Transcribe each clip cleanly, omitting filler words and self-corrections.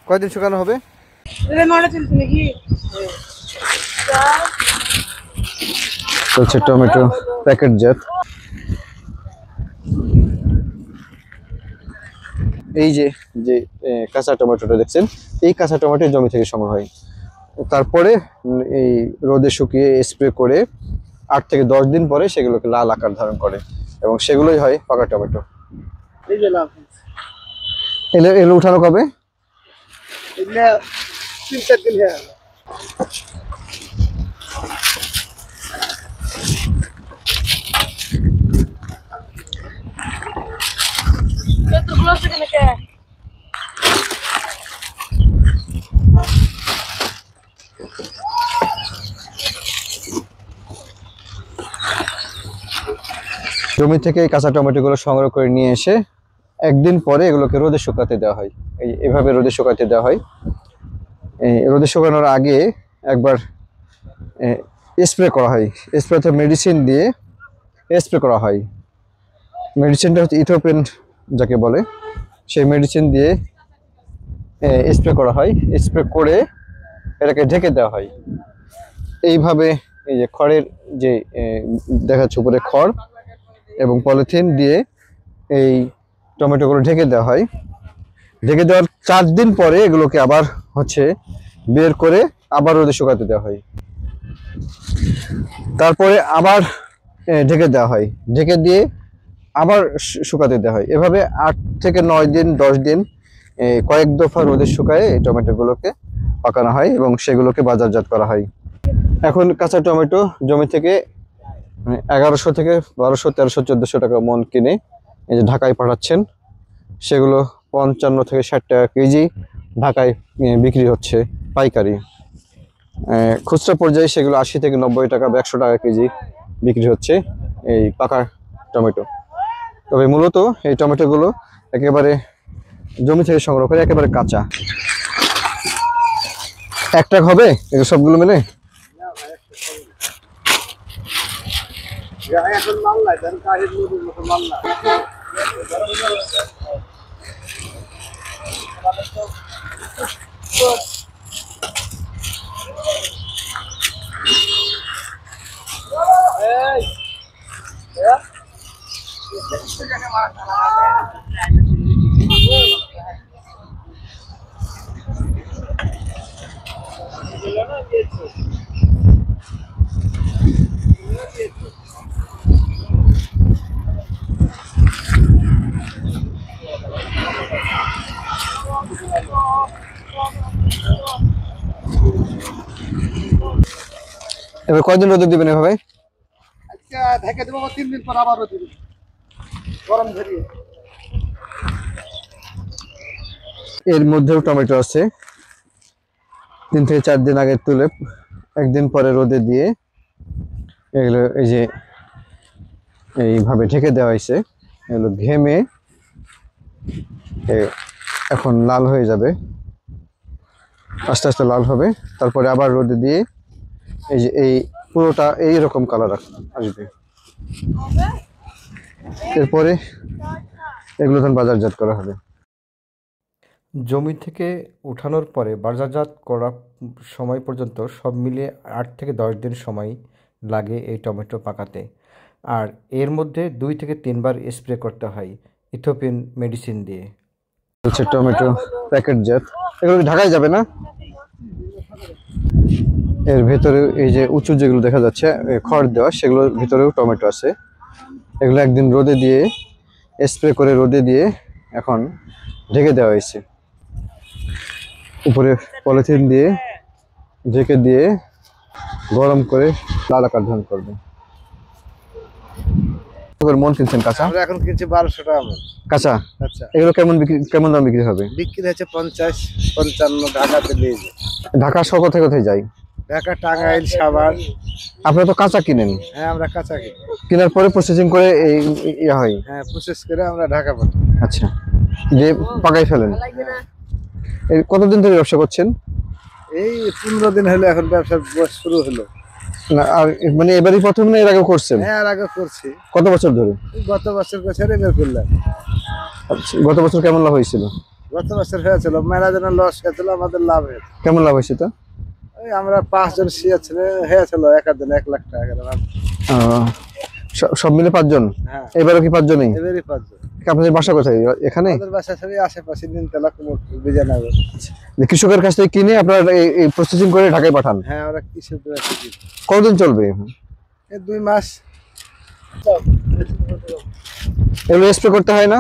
কয়দিন শুকানো হবে? চলছে টমেটো প্যাকেটজাত। এই যে যে কাঁচা টমেটোটা দেখছেন, এই কাঁচা টমেটো জমি থেকে সংগ্রহ হয়, তারপরে এই রোদে শুকিয়ে স্প্রে করে 8 থেকে 10 দিন পরে সেগুলোকে লাল আকার ধারণ করে এবং সেগুলোই হয় পাকা টমেটো। এগুলো উঠানো কবে? জমি থেকে এই কাঁচা টমেটো গুলো সংগ্রহ করে নিয়ে এসে একদিন পরে এগুলোকে রোদে শুকাতে দেওয়া হয়। এইভাবে রোদে শুকাতে দেওয়া হয়। রোদে শুকানোর আগে একবার স্প্রে করা হয়। স্প্রেতে মেডিসিন দিয়ে স্প্রে করা হয়। মেডিসিনটা হচ্ছে ইথোপেন যাকে বলে, সেই মেডিসিন দিয়ে স্প্রে করা হয়। স্প্রে করে এটাকে ঢেকে দেওয়া হয়। এইভাবে এই যে খড়ের যে দেখা যাচ্ছে উপরে খড় এবং পলিথিন দিয়ে এই টমেটোগুলো ঢেকে দেওয়া হয়। ঢেকে দেওয়ার 4 দিন পরে এগুলোকে আবার হচ্ছে বের করে আবার রোদে শুকাতে দেওয়া হয়। তারপরে আবার ঢেকে দেওয়া হয়, ঢেকে দিয়ে আবার শুকাতে দেওয়া হয়। এভাবে 8 থেকে 9 দিন 10 দিন কয়েক দফা রোদে শুকায় এই টমেটোগুলোকে পাকানো হয় এবং সেগুলোকে বাজারজাত করা হয়। এখন কাঁচা টমেটো জমি থেকে 1100 থেকে 1200, 1300, 1400 টাকা মন কিনে এই যে ঢাকায় পাঠাচ্ছেন। সেগুলো 55 থেকে 60 টাকা কেজি ঢাকায় বিক্রি হচ্ছে পাইকারি। খুচরা পর্যায়ে সেগুলো 80 থেকে 90 টাকা বা 100 টাকা কেজি বিক্রি হচ্ছে এই পাকা টমেটো। তবে মূলত এই টমেটোগুলো একেবারে জমি থেকে সংগ্রহ করে একেবারে কাঁচা। একটা হবে এগুলো সবগুলো মিলে? এবার কয়দিন রোদে দিবেন এভাবে? আজকে ঢেকে দেব, 3 দিন পর আবার রোদে দেব, গরম ধরিয়ে। এর মধ্যেও টমেটো আছে 3 থেকে 4 দিন আগে তুলে একদিন পরে রোদে দিয়ে এগুলো এই যে এইভাবে ঢেকে দেওয়া হয়েছে। এগুলো ঘেমে এখন লাল হয়ে যাবে, আস্তে আস্তে লাল হবে। তারপরে আবার রোদে দিয়ে এই যে এই পুরোটা এইরকম কালার আসবে। এরপরে এগুলো তখন বাজারজাত করা হবে। জমি থেকে উঠানোর পরে বাজারজাত করার সময় পর্যন্ত সব মিলিয়ে 8 থেকে 10 দিন সময় লাগে এই টমেটো পাকাতে। আর এর মধ্যে 2 থেকে 3 বার স্প্রে করতে হয় ইথোপিন মেডিসিন দিয়ে। হচ্ছে টমেটো প্যাকেটজাত। এগুলো ঢাকায় যাবে না? এর ভেতরে এই যে উঁচু যেগুলো দেখা যাচ্ছে খড় দেওয়া, সেগুলোর ভিতরেও টমেটো আছে। এগুলো একদিন রোদে দিয়ে স্প্রে করে রোদে দিয়ে এখন ঢেকে দেওয়া হয়েছে। উপরে পলিথিন দিয়ে ঢেকে দিয়ে গরম করে লাল আকার ধারণ করবে। মন কিনছেন কাঁচা? আমরা এখন কিনছি 1200 টাকা মন কাঁচা। আচ্ছা, এগুলো কেমন দাম বিক্রি হবে? বিক্রি হচ্ছে 50, 55 ঢাকাতে নিয়ে যায়। ঢাকা সহ কোথায় কোথায় যায়? ঢাকা, টাঙ্গাইল, সাভার। আপনারা তো কাঁচা কিনেন? হ্যাঁ, আমরা কাঁচা কিনি। কেনার পরে প্রসেসিং করে এই হয়? হ্যাঁ, প্রসেস করে আমরা ঢাকা পাঠাই। আচ্ছা, যে পাকাই ফেলেন। এই কতদিন ধরে ব্যবসা করছেন? এই 15 দিন হলো এখন ব্যবসা শুরু হলো। না, আর মানে এবারই প্রথম না এর আগে করছেন? হ্যাঁ, আর আগে করছি। কত বছর ধরে? গত বছর এবার করলাম। আচ্ছা, গত বছর কেমন লাভ হয়েছিল? গত বছর হয়েছিল, মেলা যেন লস হয়েছিল, আমাদের লাভ হয়েছে। কেমন লাভ হয়েছে তো? ওই আমরা 5 জন শিয়েছিল, হয়েছিল এক দিন 1 লাখ টাকা করে লাভ। সব মিলে 5 জন? হ্যাঁ, এবারও কি 5 জনই? এবারই 5 জন। আপনাদের বাসা কোথায় এখানে? আমাদের বাসা সবই আশেপাশে, নিমতলা, কুমোরটুল, বিজয়নগর। কৃষকের কাছ থেকে কিনে আপনারা এই প্রসেসিং করে ঢাকায় পাঠান? হ্যাঁ, ওরা কৃষি কতদিন চলবে? 2 মাস। এগুলো স্প্রে করতে হয় না?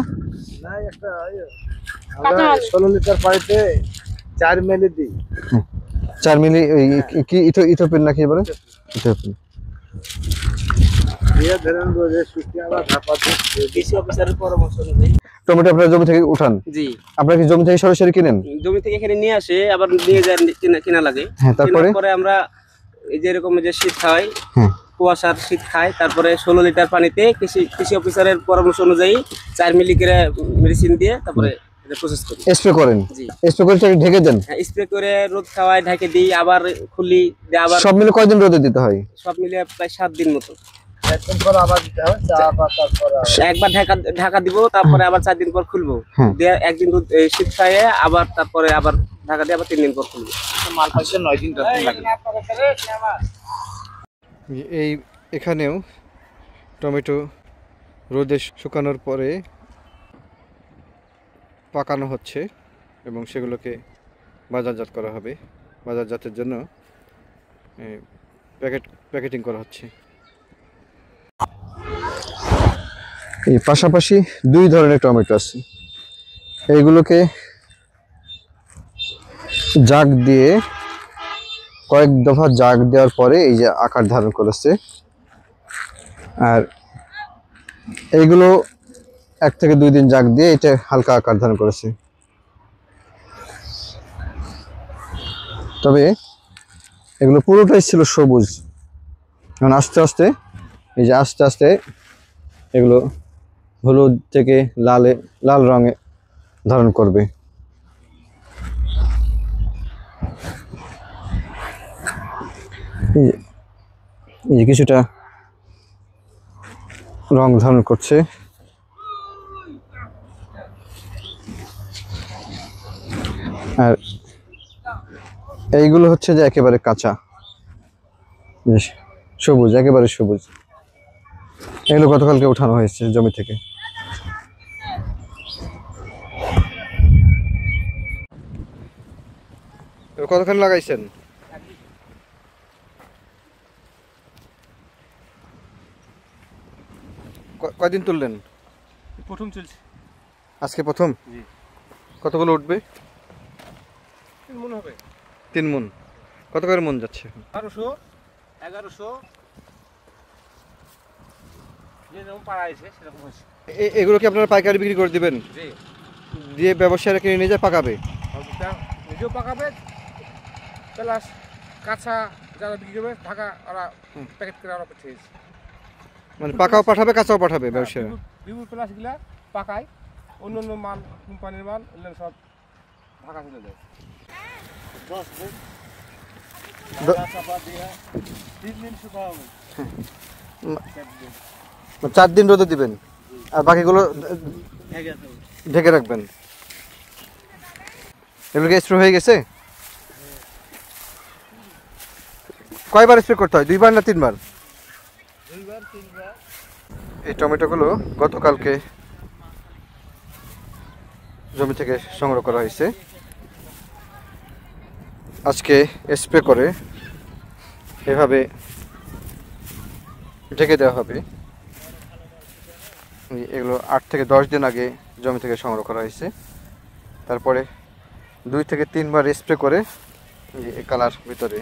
না, একটা আমরা 16 লিটার পানিতে 4 মিলি দিই। 4 মিলি কি ইথোপিন নাকি বলে? ইথোপিন দিয়ে ধরেন রোদে শুকিয়ে আবার ঢাকা দিয়ে কৃষি অফিসারের পরামর্শ অনুযায়ী। টমেটো আপনারা জমি থেকে উঠান? জি। আপনারা কি জমি থেকে সরাসরি কিনেন? জমি থেকে এখানে নিয়ে আসে, আবার নিয়ে যায় কিনা লাগে। হ্যাঁ, তারপরে আমরা এই যে এরকম যে শীত খাই, হ্যাঁ, কুয়াশার শীত খাই, তারপরে 16 লিটার পানিতে কৃষি অফিসারের পরামর্শ অনুযায়ী 4 মিলি করে মেডিসিন দিয়ে তারপরে এটা প্রসেস করি। স্প্রে করেন? জি। স্প্রে করে এটাকে ঢেকে দেন? হ্যাঁ, স্প্রে করে রোদ খাওয়ায়, ঢেকে দিই, আবার খুলি, দিয়ে আবার সব মিলে কয়দিন রোদে দিতে হয়? সব মিলিয়ে প্রায় 7 দিন মতো। একদিন পর আবার দিতে হবে চা পাতার পর। একবার ঢাকা দিব, তারপরে আবার 4 দিন পর খুলবো, দিয়ে একদিন শীত খাইয়ে আবার তারপরে আবার ঢাকা দিয়ে আবার 3 দিন পর খুলবো। মাল পাইছে 9 দিন লাগে। এই এখানেও টমেটো রোদে শুকানোর পরে পাকানো হচ্ছে এবং সেগুলোকে বাজারজাত করা হবে। বাজারজাতের জন্য প্যাকেটিং করা হচ্ছে। এই পাশাপাশি 2 ধরনের টমেটো আছে। এইগুলোকে জাগ দিয়ে কয়েক দফা জাগ দেওয়ার পরে এই যে আকার ধারণ করেছে, আর এইগুলো 1 থেকে 2 দিন জাগ দিয়ে এটা হালকা আকার ধারণ করেছে। তবে এগুলো পুরোটাই ছিল সবুজ, এখন আস্তে আস্তে এই যে আস্তে আস্তে এগুলো হলুদ থেকে লাল রঙে ধারণ করবে। এই যে কিছুটা রং ধারণ করছে। আর এইগুলো হচ্ছে যে একেবারে কাঁচা, সবুজ, একেবারে সবুজ। এগুলো গতকালকে উঠানো হয়েছে জমি থেকে। কতক্ষণ লাগাইছেন? কয়দিন তুললেন? প্রথম চলছে আজকে প্রথম? কতগুলো উঠবে? 3 মণ হবে। 3 মণ? কত করে মণ যাচ্ছে? 1200 1100 যেরকম পাড়া আছে সেরকম হচ্ছে। এগুলো কি আপনারা পাইকারি বিক্রি করে দিবেন? জি। দিয়ে ব্যবসায়ীরা কিনে নিয়ে যায় পাকাবে? নিজেও পাকাবে, প্লাস কাঁচা যারা বিক্রি করবে ঢাকা ওরা প্যাকেট করে ওরা পাঠিয়েছে। মানে পাকাও পাঠাবে, কাঁচাও পাঠাবে ব্যবসায়ীরা? বিপুল প্লাস গুলা পাকায়, অন্য অন্য মাল কোম্পানির মাল এগুলো সব ঢাকা চলে যায়। 10 দিন 3 দিন শুকানো হবে। 4 দিন রোদে দিবেন আর বাকিগুলো ঢেকে রাখবেন। এগুলো কি স্প্রে হয়ে গেছে? কয়বার স্প্রে করতে হয়? 2 বার না 3 বার? 2 বার 3 বার। এই টমেটোগুলো গতকালকে জমি থেকে সংগ্রহ করা হয়েছে। আজকে স্প্রে করে এভাবে ঢেকে দেওয়া হবে। এগুলো 8 থেকে 10 দিন আগে জমি থেকে সংগ্রহ করা হয়েছে। তারপরে 2 থেকে 3 বার স্প্রে করে এই কালার ভিতরে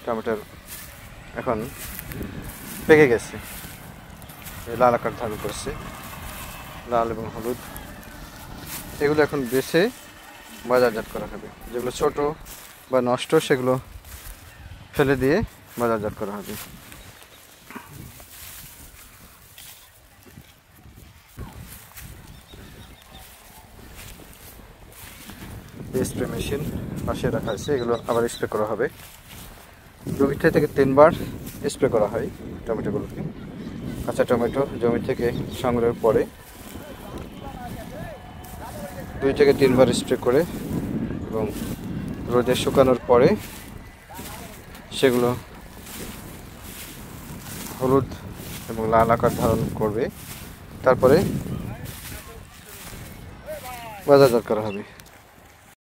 টমেটোর এখন পেকে গেছে, লাল আকার ধারণ করছে, লাল এবং হলুদ। এগুলো এখন বেছে বাজারজাত করা হবে। যেগুলো ছোট বা নষ্ট সেগুলো ফেলে দিয়ে বাজারজাত করা হবে। স্প্রে মেশিন পাশে রাখা আছে, এগুলো আবার স্প্রে করা হবে। 2 থেকে 3 বার স্প্রে করা হয় টমেটোগুলোকে। কাঁচা টমেটো জমি থেকে সংগ্রহের পরে 2 থেকে 3 বার স্প্রে করে এবং রোদে শুকানোর পরে সেগুলো হলুদ এবং লাল আকার ধারণ করবে, তারপরে বাজারজাত করা হবে।